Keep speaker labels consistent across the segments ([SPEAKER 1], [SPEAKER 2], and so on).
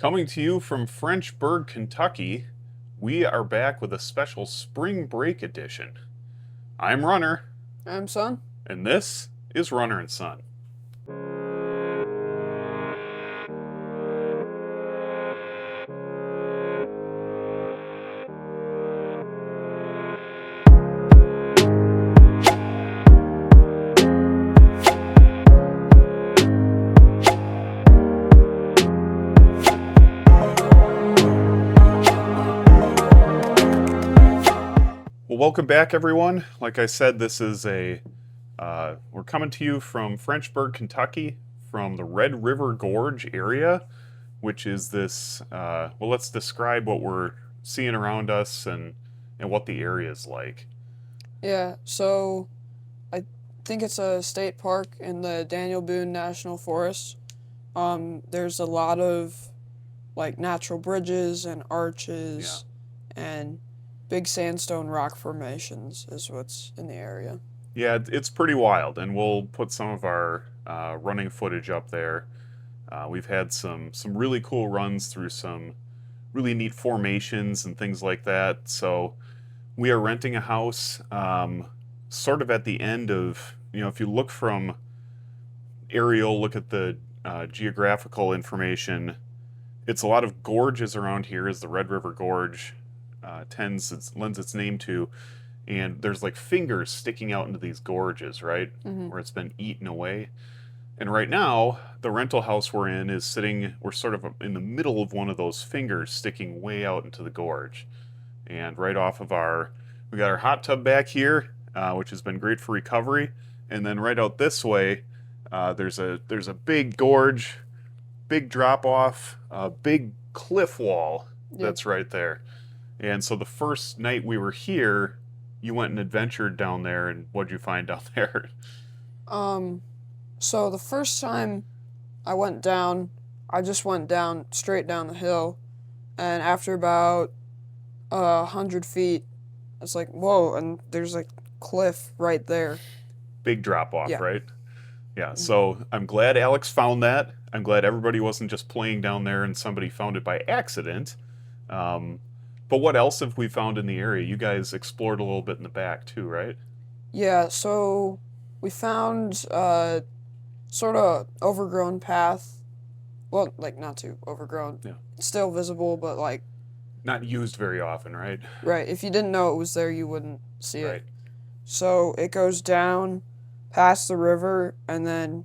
[SPEAKER 1] Coming to you from Frenchburg, Kentucky, we are back with a special spring break edition. I'm Runner,
[SPEAKER 2] I'm Son.
[SPEAKER 1] and this is Runner and Son. Well, welcome back, everyone. Like I said, we're coming to you from Frenchburg, Kentucky, from the Red River Gorge area, which is let's describe what we're seeing around us and what the area is like.
[SPEAKER 2] Yeah, so I think it's a state park in the Daniel Boone National Forest. There's a lot of like natural bridges and arches and big sandstone rock formations is what's in the area.
[SPEAKER 1] Yeah, it's pretty wild, and we'll put some of our running footage up there. We've had some really cool runs through some really neat formations and things like that. So we are renting a house sort of at the end of, if you look from aerial, look at the geographical information, it's a lot of gorges around here, as the Red River Gorge lends its name to. And there's like fingers sticking out into these gorges, right? Where it's been eaten away. And right now, the rental house we're in we're sort of in the middle of one of those fingers sticking way out into the gorge. And we got our hot tub back here, which has been great for recovery. And then right out this way, there's a big gorge, big drop off, big cliff wall that's right there. And so the first night we were here, you went and adventured down there, and what'd you find down there?
[SPEAKER 2] So the first time I went down, I just went down straight down the hill, and after about 100 feet, it's like, whoa, and there's a cliff right there.
[SPEAKER 1] Big drop off,
[SPEAKER 2] Yeah.
[SPEAKER 1] right? Yeah, so I'm glad Alex found that. I'm glad everybody wasn't just playing down there and somebody found it by accident. But what else have we found in the area? You guys explored a little bit in the back too, right?
[SPEAKER 2] Yeah, so we found sort of overgrown path. Well, like not too overgrown.
[SPEAKER 1] Yeah.
[SPEAKER 2] It's still visible, but like
[SPEAKER 1] Not used very often, right?
[SPEAKER 2] right, if you didn't know it was there, you wouldn't see
[SPEAKER 1] Right.
[SPEAKER 2] it. So it goes down past the river, and then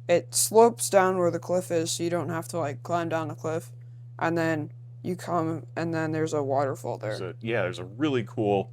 [SPEAKER 2] it slopes down where the cliff is, so you don't have to like climb down the cliff. And then you come, and then there's a waterfall there.
[SPEAKER 1] There's a really cool,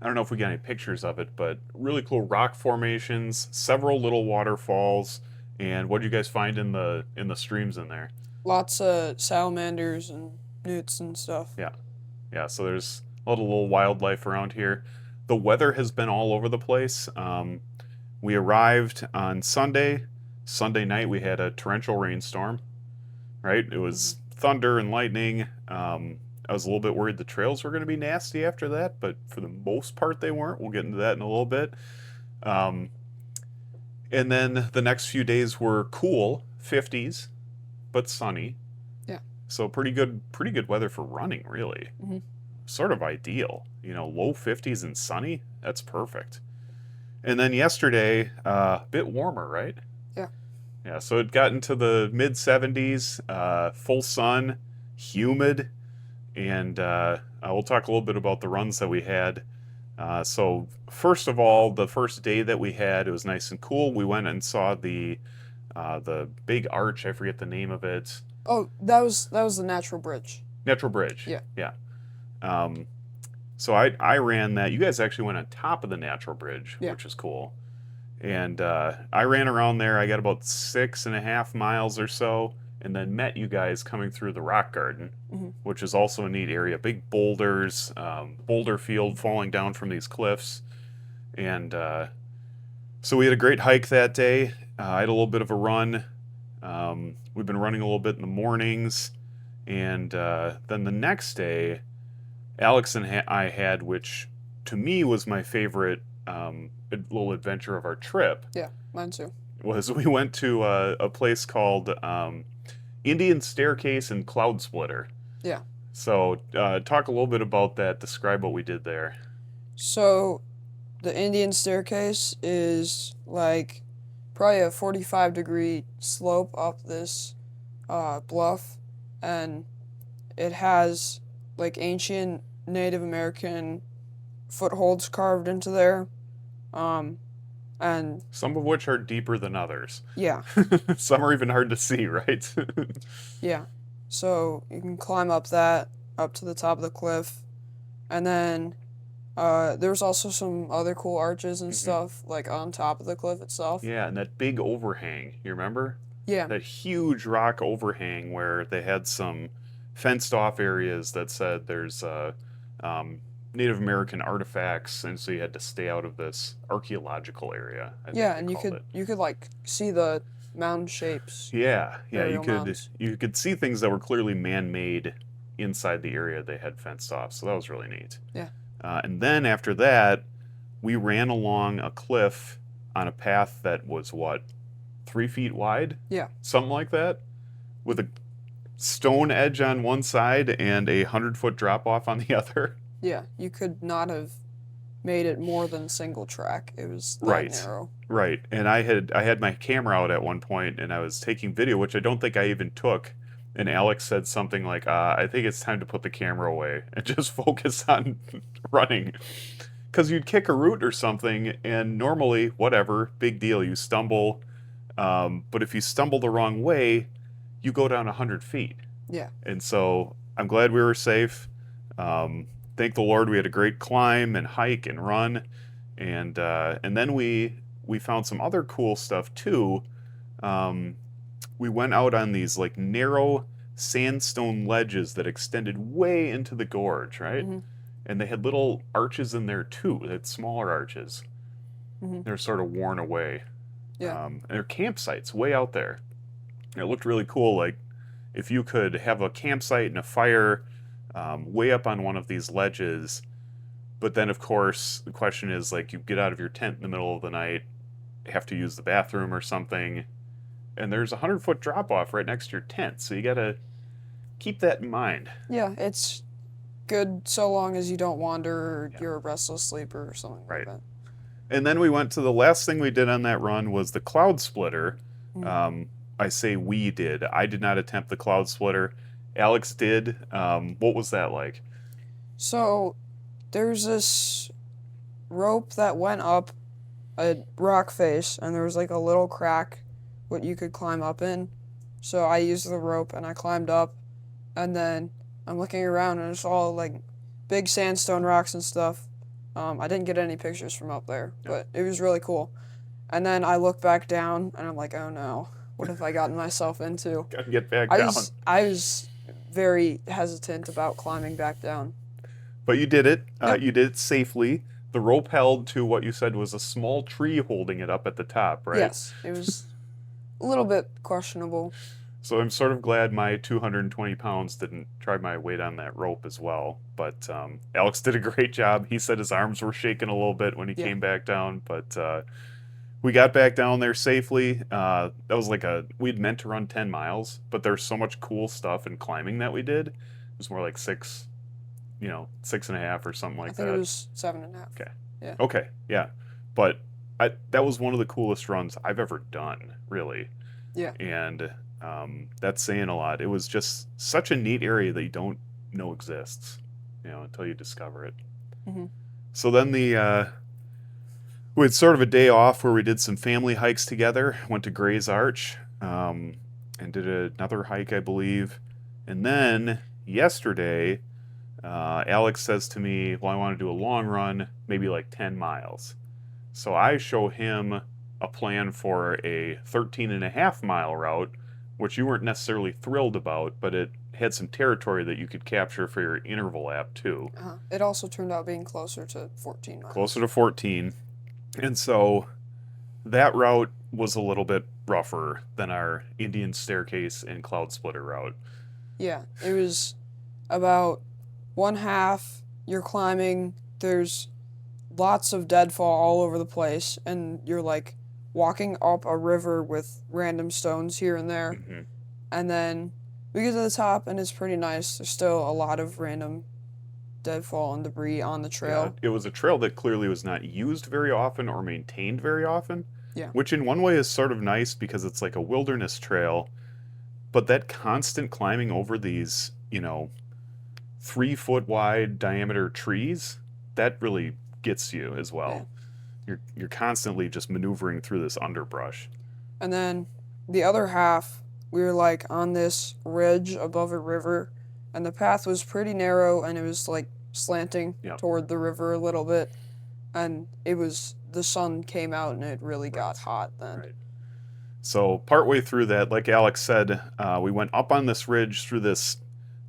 [SPEAKER 1] I don't know if we got any pictures of it, but really cool rock formations, several little waterfalls, and what did you guys find in the streams in there?
[SPEAKER 2] Lots of salamanders and newts and stuff.
[SPEAKER 1] Yeah, so there's a lot of little wildlife around here. The weather has been all over the place. We arrived on Sunday. Sunday night we had a torrential rainstorm, right? It was thunder and lightning. I was a little bit worried the trails were going to be nasty after that, but for the most part they weren't. We'll get into that in a little bit. And then the next few days were cool, 50s, but sunny.
[SPEAKER 2] Yeah.
[SPEAKER 1] So pretty good weather for running, really.
[SPEAKER 2] Mm-hmm.
[SPEAKER 1] Sort of ideal. Low 50s and sunny, that's perfect. And then yesterday, a bit warmer, right?
[SPEAKER 2] Yeah.
[SPEAKER 1] Yeah, so it got into the mid 70s, full sun, humid, and we'll talk a little bit about the runs that we had. So first of all, the first day that we had, it was nice and cool. We went and saw the big arch. I forget the name of it.
[SPEAKER 2] Oh, that was the natural bridge.
[SPEAKER 1] Natural Bridge.
[SPEAKER 2] Yeah.
[SPEAKER 1] Yeah. So I ran that. You guys actually went on top of the Natural Bridge, which is cool. And I ran around there. I got about 6.5 miles or so, and then met you guys coming through the rock garden, which is also a neat area. Big boulders, boulder field falling down from these cliffs. And so we had a great hike that day. I had a little bit of a run. We've been running a little bit in the mornings. And then the next day, Alex and I had, which to me was my favorite little adventure of our trip.
[SPEAKER 2] Yeah, mine too.
[SPEAKER 1] Was we went to a place called Indian Staircase and Cloudsplitter.
[SPEAKER 2] Yeah.
[SPEAKER 1] So, talk a little bit about that. Describe what we did there.
[SPEAKER 2] So the Indian staircase is like probably a 45-degree slope up this bluff, and it has like ancient Native American footholds carved into there. Um, and
[SPEAKER 1] Some of which are deeper than others.
[SPEAKER 2] yeah,
[SPEAKER 1] Some are even hard to see, right?
[SPEAKER 2] yeah. So you can climb up that up to the top of the cliff, and then there's also some other cool arches and
[SPEAKER 1] hmm
[SPEAKER 2] stuff like on top of the cliff itself.
[SPEAKER 1] Yeah, and that big overhang, you remember?
[SPEAKER 2] Yeah,
[SPEAKER 1] That huge rock overhang where they had some fenced off areas that said there's um, Native American artifacts, and so you had to stay out of this archaeological area, I think
[SPEAKER 2] yeah,
[SPEAKER 1] they
[SPEAKER 2] and
[SPEAKER 1] called it.
[SPEAKER 2] you could like see the mountain shapes,
[SPEAKER 1] Yeah, yeah,
[SPEAKER 2] burial mounds.
[SPEAKER 1] you could see things that were clearly man-made inside the area they had fenced off, so that was really neat.
[SPEAKER 2] Yeah,
[SPEAKER 1] And then after that, we ran along a cliff on a path that was what, 3 feet wide,
[SPEAKER 2] yeah,
[SPEAKER 1] something like that, with a stone edge on one side and a 100-foot drop off on the other.
[SPEAKER 2] yeah. You could not have made it more than single track. It was that
[SPEAKER 1] Right,
[SPEAKER 2] narrow.
[SPEAKER 1] right. And I had my camera out at one point, and I was taking video, which I don't think I even took. And Alex said something like, "I think it's time to put the camera away and just focus on running." Because you'd kick a root or something, and normally, whatever, big deal, you stumble. But if you stumble the wrong way, you go down 100 feet.
[SPEAKER 2] Yeah,
[SPEAKER 1] And so I'm glad we were safe. Thank the Lord we had a great climb and hike and run, and then we found some other cool stuff too. Um, we went out on these like narrow sandstone ledges that extended way into the gorge, right?
[SPEAKER 2] hmm
[SPEAKER 1] And they had little arches in there too. They had smaller arches.
[SPEAKER 2] hmm
[SPEAKER 1] They're sort of worn away.
[SPEAKER 2] yeah,
[SPEAKER 1] And they're campsites way out there. It looked really cool. Like if you could have a campsite and a fire way up on one of these ledges, but then of course the question is like you get out of your tent in the middle of the night, have to use the bathroom or something, and there's a 100-foot drop off right next to your tent. So you gotta keep that in mind.
[SPEAKER 2] yeah. It's good so long as you don't wander or
[SPEAKER 1] Yeah.
[SPEAKER 2] you're a restless sleeper or something like
[SPEAKER 1] Right.
[SPEAKER 2] that.
[SPEAKER 1] And then we went to the last thing we did on that run was the Cloudsplitter.
[SPEAKER 2] Mhm.
[SPEAKER 1] I say we did. I did not attempt the Cloudsplitter. Alex did. What was that like?
[SPEAKER 2] So there's this rope that went up a rock face, and there was like a little crack what you could climb up in. So I used the rope and I climbed up, and then I'm looking around and it's all like big sandstone rocks and stuff. I didn't get any pictures from up there,
[SPEAKER 1] No.
[SPEAKER 2] but it was really cool. And then I look back down and I'm like, oh no, what have I gotten myself into?
[SPEAKER 1] Gotta get back
[SPEAKER 2] I
[SPEAKER 1] down.
[SPEAKER 2] was very hesitant about climbing back down.
[SPEAKER 1] But you did it.
[SPEAKER 2] Yep.
[SPEAKER 1] You did it safely. The rope held to what you said was a small tree holding it up at the top, right?
[SPEAKER 2] Yes, it was a little bit questionable.
[SPEAKER 1] So I'm sort of glad my 220 pounds didn't try my weight on that rope as well. But Alex did a great job. He said his arms were shaking a little bit when he
[SPEAKER 2] Yeah.
[SPEAKER 1] came back down, but we got back down there safely. That was like we'd meant to run 10 miles, but there's so much cool stuff and climbing that we did. It was more like 6.5 or something like
[SPEAKER 2] I think
[SPEAKER 1] that.
[SPEAKER 2] it was 7.5.
[SPEAKER 1] Okay.
[SPEAKER 2] Yeah.
[SPEAKER 1] Okay, yeah. But that was one of the coolest runs I've ever done, really.
[SPEAKER 2] Yeah.
[SPEAKER 1] And that's saying a lot. It was just such a neat area that you don't know exists, until you discover it.
[SPEAKER 2] hmm
[SPEAKER 1] So then we had sort of a day off where we did some family hikes together. Went to Gray's Arch and did another hike, I believe. And then yesterday, Alex says to me, well, I want to do a long run, maybe like 10 miles. So I show him a plan for a 13.5 mile route, which you weren't necessarily thrilled about, but it had some territory that you could capture for your interval app too.
[SPEAKER 2] It also turned out being closer to 14 miles.
[SPEAKER 1] Closer to 14. And so that route was a little bit rougher than our Indian Staircase and Cloudsplitter route.
[SPEAKER 2] Yeah, it was about one half you're climbing, there's lots of deadfall all over the place, and you're like walking up a river with random stones here and there.
[SPEAKER 1] Mhm.
[SPEAKER 2] And then we get to the top, and it's pretty nice. There's still a lot of random deadfall and debris on the
[SPEAKER 1] Yeah,
[SPEAKER 2] trail.
[SPEAKER 1] it was a trail that clearly was not used very often or maintained very often,
[SPEAKER 2] Yeah.
[SPEAKER 1] which in one way is sort of nice because it's like a wilderness trail, but that constant climbing over these, 3 foot wide diameter trees, that really gets you as
[SPEAKER 2] Yeah.
[SPEAKER 1] well. You're constantly just maneuvering through this underbrush.
[SPEAKER 2] And then the other half, we were like on this ridge above a river, and the path was pretty narrow and it was like slanting
[SPEAKER 1] Yep.
[SPEAKER 2] toward the river a little bit. And the sun came out and it really got
[SPEAKER 1] Right.
[SPEAKER 2] hot then.
[SPEAKER 1] Right. So partway through that, like Alex said, we went up on this ridge through this.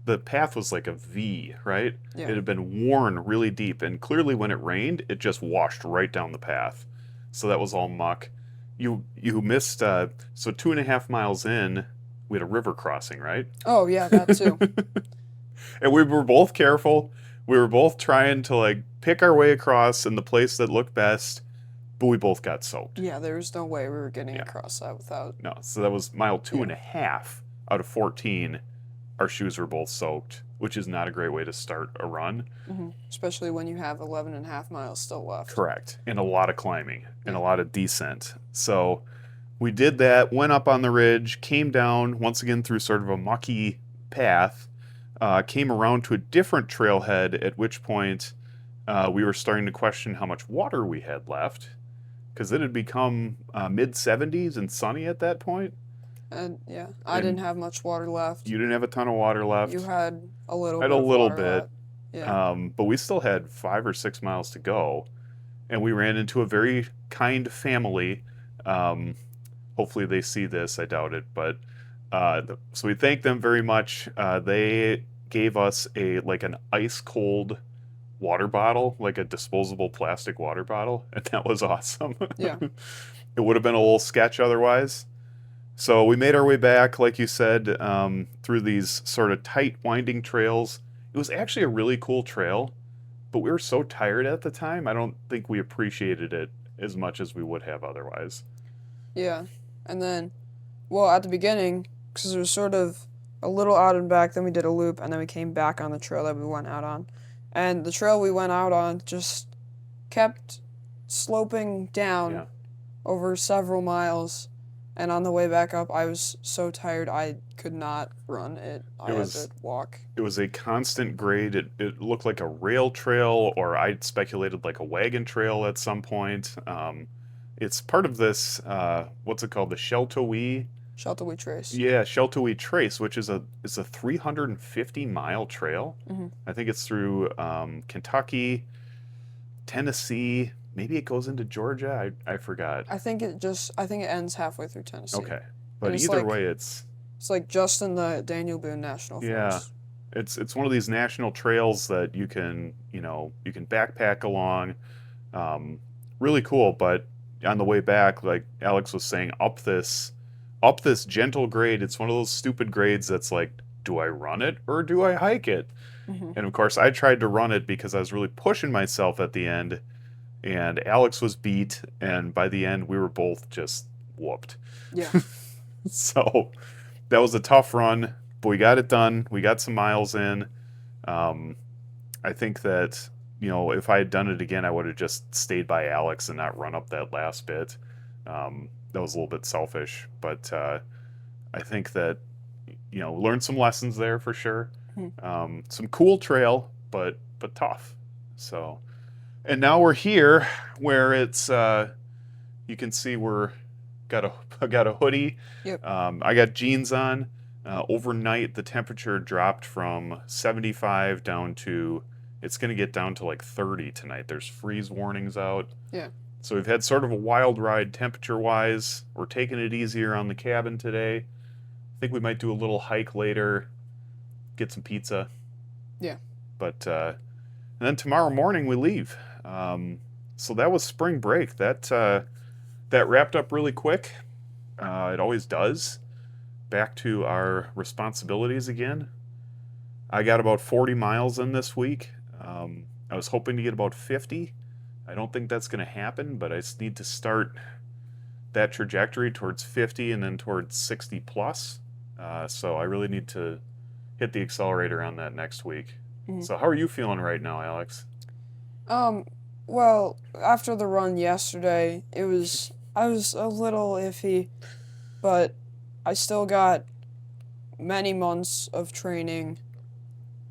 [SPEAKER 1] The path was like a V, right?
[SPEAKER 2] Yeah.
[SPEAKER 1] It had been worn really deep, and clearly when it rained, it just washed right down the path. So that was all muck. You missed. So 2.5 miles in, we had a river crossing, right?
[SPEAKER 2] Oh, yeah, that too.
[SPEAKER 1] And we were both careful. We were both trying to like pick our way across in the place that looked best, but we both got soaked.
[SPEAKER 2] Yeah, there was no way we were getting
[SPEAKER 1] Yeah.
[SPEAKER 2] across that without.
[SPEAKER 1] No, so that was mile two
[SPEAKER 2] Yeah.
[SPEAKER 1] and a half out of 14. Our shoes were both soaked, which is not a great way to start a run.
[SPEAKER 2] Especially when you have 11 and a half miles still left.
[SPEAKER 1] Correct. And a lot of climbing and a
[SPEAKER 2] Yeah.
[SPEAKER 1] lot of descent. So we did that, went up on the ridge, came down once again through sort of a mucky path, came around to a different trailhead, at which point we were starting to question how much water we had left because it had become mid 70s and sunny at that point.
[SPEAKER 2] And yeah, I
[SPEAKER 1] And
[SPEAKER 2] didn't have much water left.
[SPEAKER 1] You didn't have a ton of water left.
[SPEAKER 2] You had a little
[SPEAKER 1] I had
[SPEAKER 2] bit
[SPEAKER 1] a
[SPEAKER 2] of
[SPEAKER 1] little
[SPEAKER 2] water
[SPEAKER 1] bit.
[SPEAKER 2] left. Yeah.
[SPEAKER 1] But we still had 5 or 6 miles to go, and we ran into a very kind family. Hopefully, they see this. I doubt it, but so we thank them very much. They gave us an ice cold water bottle, like a disposable plastic water bottle, and that was awesome.
[SPEAKER 2] Yeah.
[SPEAKER 1] It would have been a little sketch otherwise. So we made our way back, like you said, through these sort of tight, winding trails. It was actually a really cool trail, but we were so tired at the time, I don't think we appreciated it as much as we would have otherwise.
[SPEAKER 2] Yeah. And then, well, at the beginning, because it was sort of a little out and back, then we did a loop, and then we came back on the trail that we went out on. And the trail we went out on just kept sloping down
[SPEAKER 1] Yeah.
[SPEAKER 2] over several miles. And on the way back up, I was so tired I could not run it. I had to walk.
[SPEAKER 1] It was a constant grade. It looked like a rail trail, or I speculated like a wagon trail at some point. It's part of this, what's it called? The Sheltowee?
[SPEAKER 2] Sheltowee Trace.
[SPEAKER 1] Yeah, Sheltowee Trace, which is a 350-mile trail. I think it's through Kentucky, Tennessee. Maybe it goes into Georgia. I forgot.
[SPEAKER 2] I think it ends halfway through Tennessee.
[SPEAKER 1] Okay, but
[SPEAKER 2] it's
[SPEAKER 1] either
[SPEAKER 2] like-
[SPEAKER 1] way, it's
[SPEAKER 2] It's like just in the Daniel Boone National Forest.
[SPEAKER 1] it's one of these national trails that you can backpack along. Really cool, but on the way back, like Alex was saying, up this gentle grade, it's one of those stupid grades that's like, do I run it or do I hike it? And of course, I tried to run it because I was really pushing myself at the end, and Alex was beat, and by the end, we were both just whooped.
[SPEAKER 2] Yeah.
[SPEAKER 1] So that was a tough run, but we got it done. We got some miles in. I think that, if I had done it again, I would have just stayed by Alex and not run up that last bit. That was a little bit selfish, but I think that, learned some lessons there for sure. Some cool trail, but tough. So, and now we're here where it's, you can see I got a hoodie.
[SPEAKER 2] Yep.
[SPEAKER 1] I got jeans on. Overnight, the temperature dropped from 75 down to, it's going to get down to like 30 tonight. There's freeze warnings out.
[SPEAKER 2] Yeah.
[SPEAKER 1] So we've had sort of a wild ride temperature-wise. We're taking it easier on the cabin today. I think we might do a little hike later, get some pizza.
[SPEAKER 2] Yeah.
[SPEAKER 1] But, and then tomorrow morning we leave. So that was spring break. That wrapped up really quick. It always does. Back to our responsibilities again. I got about 40 miles in this week. I was hoping to get about 50. I don't think that's going to happen, but I just need to start that trajectory towards 50 and then towards 60 plus. So I really need to hit the accelerator on that next week.
[SPEAKER 2] Mhm.
[SPEAKER 1] So how are you feeling right now, Alex?
[SPEAKER 2] Um, well, after the run yesterday, I was a little iffy, but I still got many months of training,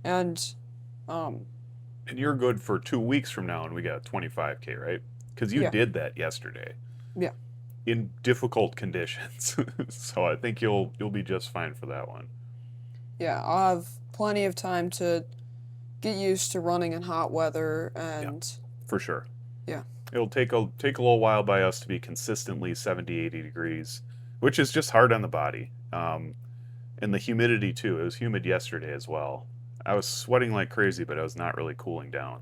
[SPEAKER 2] and um,
[SPEAKER 1] And you're good for 2 weeks from now, and we got 25K, right? Because you
[SPEAKER 2] yeah,
[SPEAKER 1] did that yesterday
[SPEAKER 2] yeah,
[SPEAKER 1] in difficult conditions. So I think you'll be just fine for that one.
[SPEAKER 2] yeah. I'll have plenty of time to get used to running in hot weather,
[SPEAKER 1] Yeah,
[SPEAKER 2] and
[SPEAKER 1] for sure.
[SPEAKER 2] yeah,
[SPEAKER 1] It'll take a little while by us to be consistently 70, 80 degrees, which is just hard on the body. And the humidity too. It was humid yesterday as well. I was sweating like crazy, but I was not really cooling down.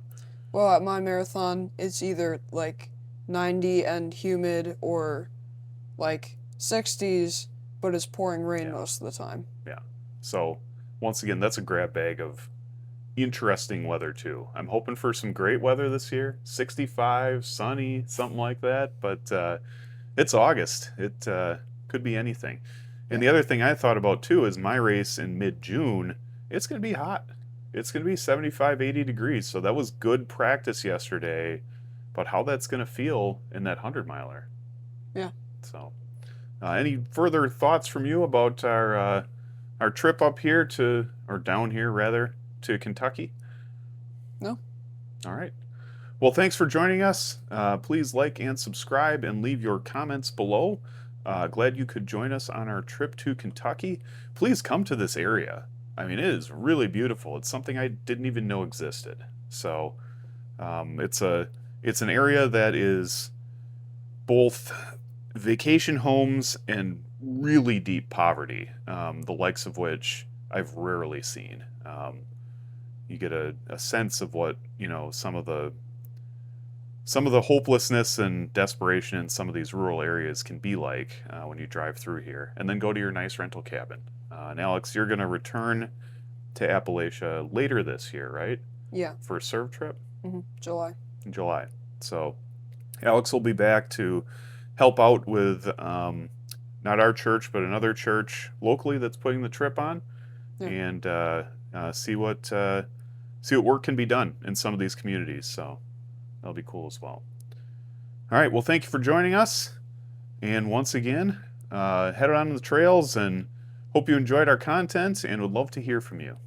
[SPEAKER 2] well, at my marathon, it's either like 90 and humid or like 60s, but it's pouring rain
[SPEAKER 1] Yeah,
[SPEAKER 2] most of the time.
[SPEAKER 1] yeah. So once again, that's a grab bag of interesting weather too. I'm hoping for some great weather this year. 65, sunny, something like that. But it's August. It could be anything. And
[SPEAKER 2] Yeah.
[SPEAKER 1] the other thing I thought about too is my race in mid-June. It's going to be hot. It's going to be 75, 80 degrees. So that was good practice yesterday. But how that's going to feel in that 100 miler.
[SPEAKER 2] Yeah.
[SPEAKER 1] So, any further thoughts from you about our trip up here to, or down here rather, to Kentucky?
[SPEAKER 2] No?
[SPEAKER 1] All right. Well, thanks for joining us. Please like and subscribe and leave your comments below. Glad you could join us on our trip to Kentucky. Please come to this area. I mean, it is really beautiful. It's something I didn't even know existed. So, it's an area that is both vacation homes and really deep poverty, the likes of which I've rarely seen. You get a sense of what some of the hopelessness and desperation in some of these rural areas can be like when you drive through here, and then go to your nice rental cabin. And Alex, you're going to return to Appalachia later this year, right?
[SPEAKER 2] Yeah.
[SPEAKER 1] For a serve trip
[SPEAKER 2] July.
[SPEAKER 1] in July. So Alex will be back to help out with not our church, but another church locally that's putting the trip on,
[SPEAKER 2] Yeah.
[SPEAKER 1] and see what work can be done in some of these communities. So that'll be cool as well. All right. Well, thank you for joining us. And once again, head on the trails and hope you enjoyed our content and would love to hear from you.